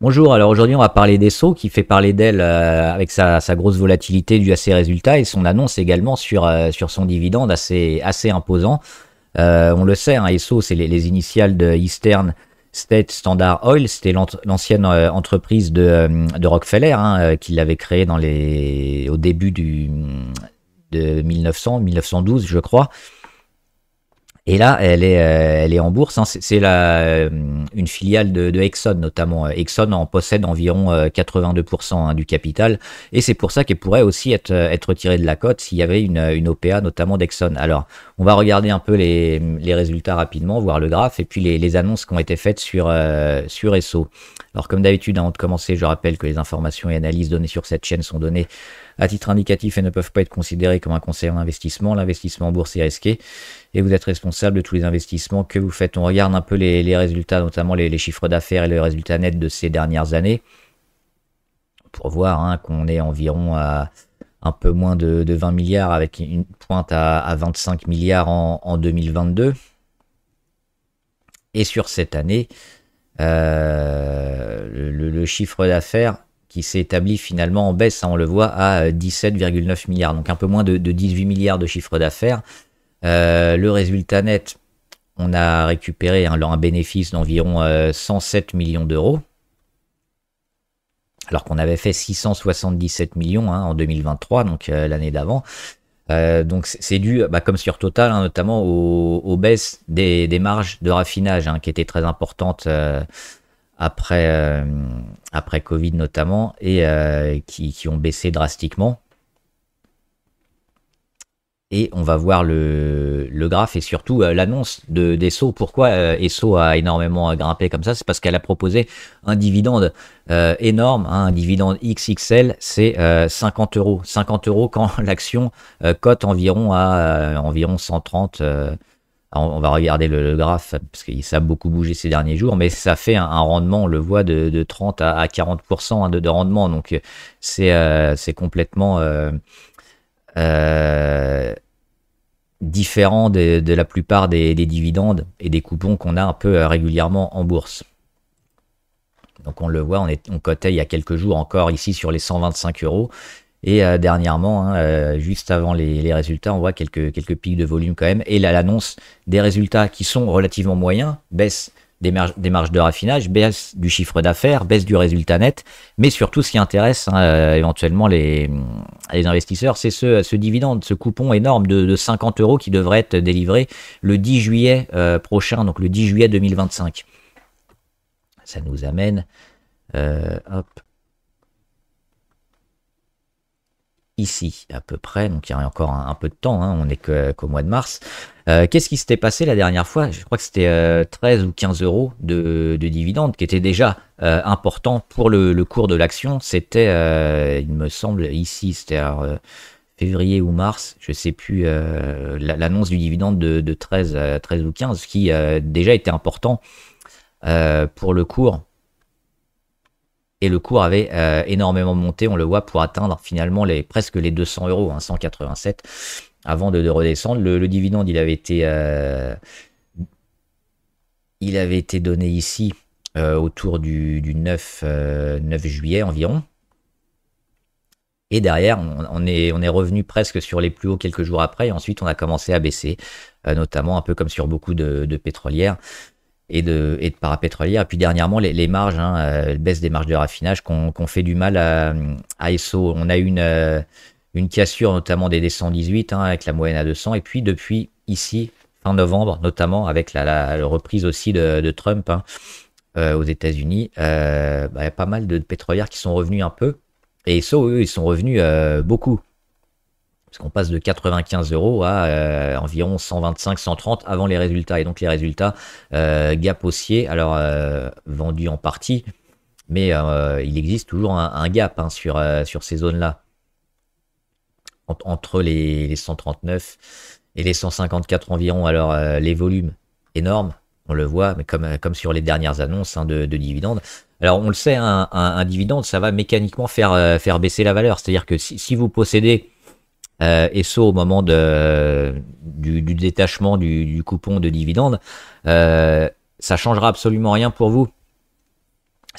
Bonjour, alors aujourd'hui on va parler d'Esso qui fait parler d'elle avec sa grosse volatilité due à ses résultats et son annonce également sur son dividende assez imposant. On le sait, hein, Esso c'est les initiales de Eastern State Standard Oil, c'était l'ancienne entreprise de Rockefeller qui l'avait créée au début de 1912 je crois. Et là, elle est en bourse. Hein. C'est une filiale de Exxon notamment. Exxon en possède environ 82% du capital. Et c'est pour ça qu'elle pourrait aussi être retirée de la cote s'il y avait une OPA notamment d'Exxon. Alors, on va regarder un peu les résultats rapidement, voir le graphe et puis les annonces qui ont été faites sur Esso. Alors, comme d'habitude, avant de commencer, je rappelle que les informations et analyses données sur cette chaîne sont données à titre indicatif et ne peuvent pas être considérés comme un conseil en investissement. L'investissement en bourse est risqué et vous êtes responsable de tous les investissements que vous faites. On regarde un peu les résultats, notamment les chiffres d'affaires et le résultat net de ces dernières années pour voir qu'on est environ à un peu moins de 20 milliards avec une pointe à 25 milliards en 2022. Et sur cette année, le chiffre d'affaires qui s'est établi finalement en baisse, on le voit, à 17,9 milliards, donc un peu moins de 18 milliards de chiffre d'affaires. Le résultat net, on a récupéré un bénéfice d'environ 107 millions d'euros, alors qu'on avait fait 677 millions en 2023, donc l'année d'avant. Donc c'est dû, comme sur Total, notamment aux baisses des marges de raffinage qui étaient très importantes après Covid notamment, et qui ont baissé drastiquement. Et on va voir le graphe et surtout l'annonce d'Esso. Pourquoi Esso a énormément grimpé comme ça? C'est parce qu'elle a proposé un dividende énorme, un dividende XXL, c'est 50 euros. 50 euros quand l'action cote environ à environ 130. On va regarder le graphe parce que ça a beaucoup bougé ces derniers jours, mais ça fait un rendement, on le voit, de 30 à 40% de rendement. Donc c'est complètement différent de la plupart des dividendes et des coupons qu'on a un peu régulièrement en bourse. Donc on le voit, on cotait il y a quelques jours encore ici sur les 125 euros. Et dernièrement, juste avant les résultats, on voit quelques pics de volume quand même. Et là, l'annonce des résultats qui sont relativement moyens, baisse des marges de raffinage, baisse du chiffre d'affaires, baisse du résultat net. Mais surtout, ce qui intéresse éventuellement les investisseurs, c'est ce dividende, ce coupon énorme de 50 euros qui devrait être délivré le 10 juillet prochain, donc le 10 juillet 2025. Ça nous amène... ici à peu près, donc il y a encore un peu de temps, on n'est qu'au mois de mars. Qu'est-ce qui s'était passé la dernière fois? Je crois que c'était 13 ou 15 euros de dividendes, qui était déjà important pour le cours de l'action. C'était, il me semble, ici, c'était février ou mars, je ne sais plus, l'annonce du dividende de 13 ou 15, qui déjà était important pour le cours. Et le cours avait énormément monté, on le voit, pour atteindre finalement presque les 200 euros, 187, avant de redescendre. Le dividende, il avait été donné ici autour du 9 juillet environ. Et derrière, on est revenu presque sur les plus hauts quelques jours après. Et ensuite, on a commencé à baisser, notamment un peu comme sur beaucoup de pétrolières et de parapétrolières. Et puis dernièrement, les marges, baisse des marges de raffinage qu'on fait du mal à Esso. On a eu une cassure notamment des 118 avec la moyenne à 200. Et puis depuis ici, fin novembre, notamment avec la reprise aussi de Trump aux États-Unis, il y a pas mal de pétrolières qui sont revenus un peu. Et Esso, eux, ils sont revenus beaucoup. Parce qu'on passe de 95 euros à environ 125, 130 avant les résultats. Et donc les résultats, gap haussier, alors vendu en partie, mais il existe toujours un gap sur ces zones-là. Entre les 139 et les 154 environ. Alors les volumes énormes, on le voit, mais comme sur les dernières annonces de dividendes. Alors on le sait, un dividende, ça va mécaniquement faire baisser la valeur. C'est-à-dire que si vous possédez Esso au moment du détachement du coupon de dividende, ça changera absolument rien pour vous.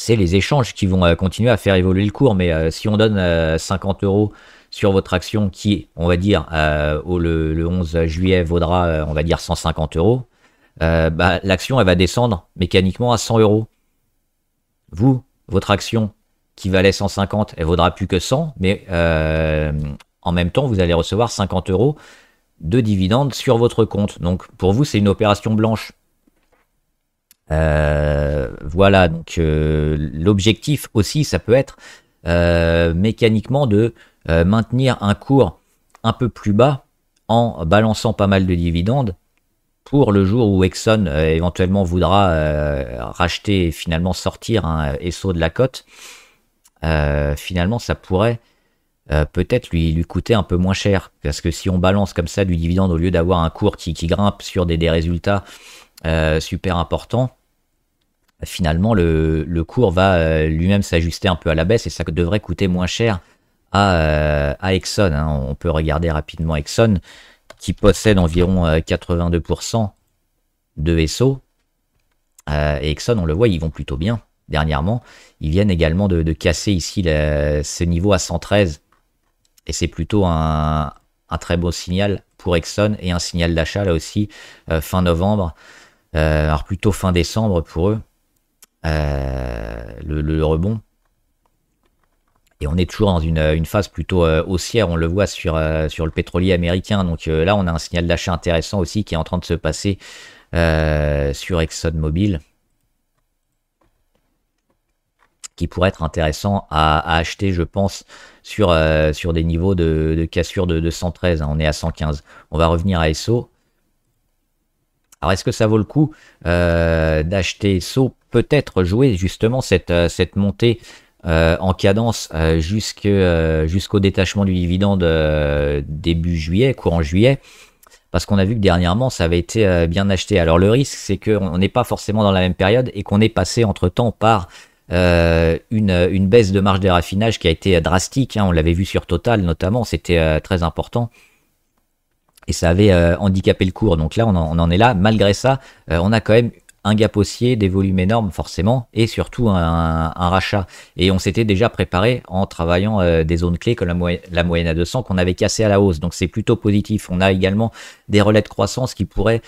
c'est les échanges qui vont continuer à faire évoluer le cours. Mais si on donne 50 euros sur votre action qui, on va dire, le 11 juillet vaudra, on va dire, 150 euros, bah, l'action, elle va descendre mécaniquement à 100 euros. Vous, votre action qui valait 150, elle vaudra plus que 100, mais en même temps, vous allez recevoir 50 euros de dividendes sur votre compte. Donc, pour vous, c'est une opération blanche. Voilà, donc l'objectif aussi, ça peut être mécaniquement de maintenir un cours un peu plus bas en balançant pas mal de dividendes pour le jour où Exxon éventuellement voudra racheter et finalement sortir un SO de la cote. Finalement, ça pourrait peut-être lui coûter un peu moins cher, parce que si on balance comme ça du dividende au lieu d'avoir un cours qui grimpe sur des résultats super importants, finalement le cours va lui-même s'ajuster un peu à la baisse et ça devrait coûter moins cher à Exxon. Hein. On peut regarder rapidement Exxon qui possède environ 82% de SO. Et Exxon, on le voit, ils vont plutôt bien dernièrement. Ils viennent également de casser ici ce niveau à 113. Et c'est plutôt un très beau signal pour Exxon et un signal d'achat là aussi fin novembre. Alors plutôt fin décembre pour eux. Le rebond. Et on est toujours dans une phase plutôt haussière, on le voit sur le pétrolier américain. Donc là, on a un signal d'achat intéressant aussi qui est en train de se passer sur ExxonMobil, qui pourrait être intéressant à acheter, je pense, sur des niveaux de cassure de 113. Hein. On est à 115. On va revenir à SO. Alors, est-ce que ça vaut le coup d'acheter SO? Peut-être jouer justement cette montée en cadence jusqu'au détachement du dividende début juillet, courant juillet, parce qu'on a vu que dernièrement ça avait été bien acheté. Alors le risque, c'est qu'on n'est pas forcément dans la même période et qu'on est passé entre-temps par une baisse de marge de raffinage qui a été drastique. Hein. On l'avait vu sur Total notamment, c'était très important. Et ça avait handicapé le cours. Donc là, on en est là. Malgré ça, on a quand même un gap haussier, des volumes énormes forcément, et surtout un rachat. Et on s'était déjà préparé en travaillant des zones clés comme la moyenne à 200 qu'on avait cassé à la hausse. Donc c'est plutôt positif. On a également des relais de croissance qui pourraient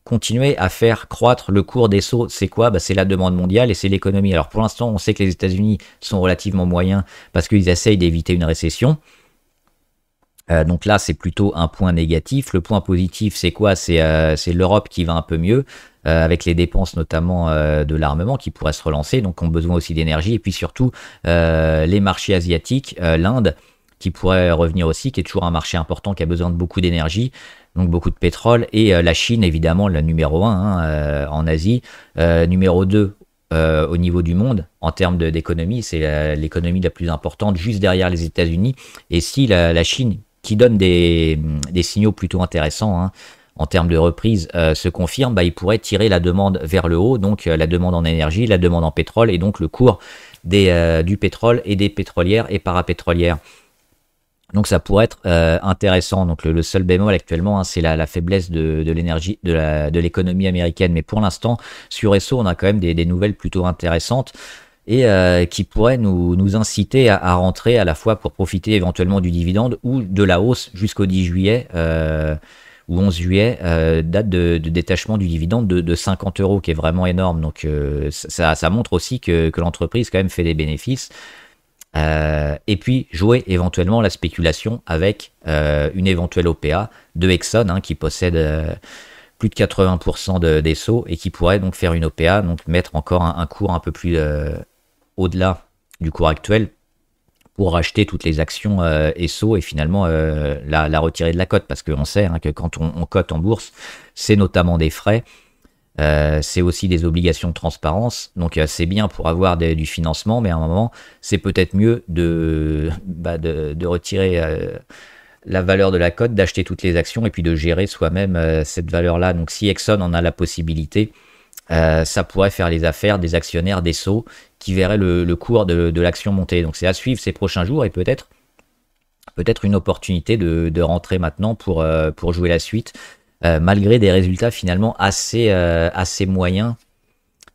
continuer à faire croître le cours des SO. C'est quoi? C'est la demande mondiale et c'est l'économie. Alors pour l'instant, on sait que les États-Unis sont relativement moyens parce qu'ils essayent d'éviter une récession. Donc là, c'est plutôt un point négatif. Le point positif, c'est quoi? C'est l'Europe qui va un peu mieux, avec les dépenses notamment de l'armement qui pourraient se relancer, donc ont besoin aussi d'énergie. Et puis surtout, les marchés asiatiques, l'Inde, qui pourrait revenir aussi, qui est toujours un marché important, qui a besoin de beaucoup d'énergie, donc beaucoup de pétrole. Et la Chine, évidemment, le numéro 1 en Asie. Numéro 2 au niveau du monde, en termes d'économie, c'est l'économie la plus importante, juste derrière les États-Unis. Et si la Chine, qui donne des signaux plutôt intéressants hein, en termes de reprise, se confirme, il pourrait tirer la demande vers le haut, donc la demande en énergie, la demande en pétrole, et donc le cours du pétrole et des pétrolières et parapétrolières. Donc ça pourrait être intéressant. Donc le seul bémol actuellement, hein, c'est la faiblesse de l'énergie, de l'économie américaine. Mais pour l'instant, sur SO, on a quand même des nouvelles plutôt intéressantes. Et qui pourrait nous inciter à rentrer à la fois pour profiter éventuellement du dividende ou de la hausse jusqu'au 10 juillet ou 11 juillet, date de détachement du dividende de 50 euros, qui est vraiment énorme. Donc ça montre aussi que l'entreprise quand même fait des bénéfices. Et puis jouer éventuellement la spéculation avec une éventuelle OPA de Exxon hein, qui possède plus de 80% des SO et qui pourrait donc faire une OPA, donc mettre encore un cours un peu plus au-delà du cours actuel pour racheter toutes les actions SO et finalement la retirer de la cote, parce qu'on sait hein, que quand on cote en bourse, c'est notamment des frais, c'est aussi des obligations de transparence, donc c'est bien pour avoir du financement, mais à un moment, c'est peut-être mieux de retirer la valeur de la cote, d'acheter toutes les actions et puis de gérer soi-même cette valeur-là. Donc si Exxon en a la possibilité, ça pourrait faire les affaires des actionnaires des SO qui verraient le cours de l'action monter. Donc c'est à suivre ces prochains jours et peut-être une opportunité de rentrer maintenant pour jouer la suite, malgré des résultats finalement assez moyens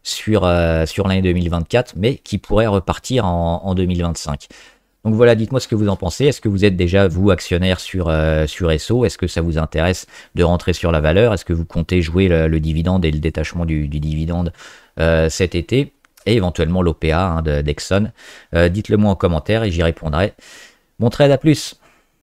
sur l'année 2024, mais qui pourrait repartir en 2025. Donc voilà, dites-moi ce que vous en pensez. Est-ce que vous êtes déjà, vous, actionnaire sur Esso? Est-ce que ça vous intéresse de rentrer sur la valeur? Est-ce que vous comptez jouer le dividende et le détachement du dividende cet été? Et éventuellement l'OPA d'Exxon. Dites-le moi en commentaire et j'y répondrai. Bon trade, à plus!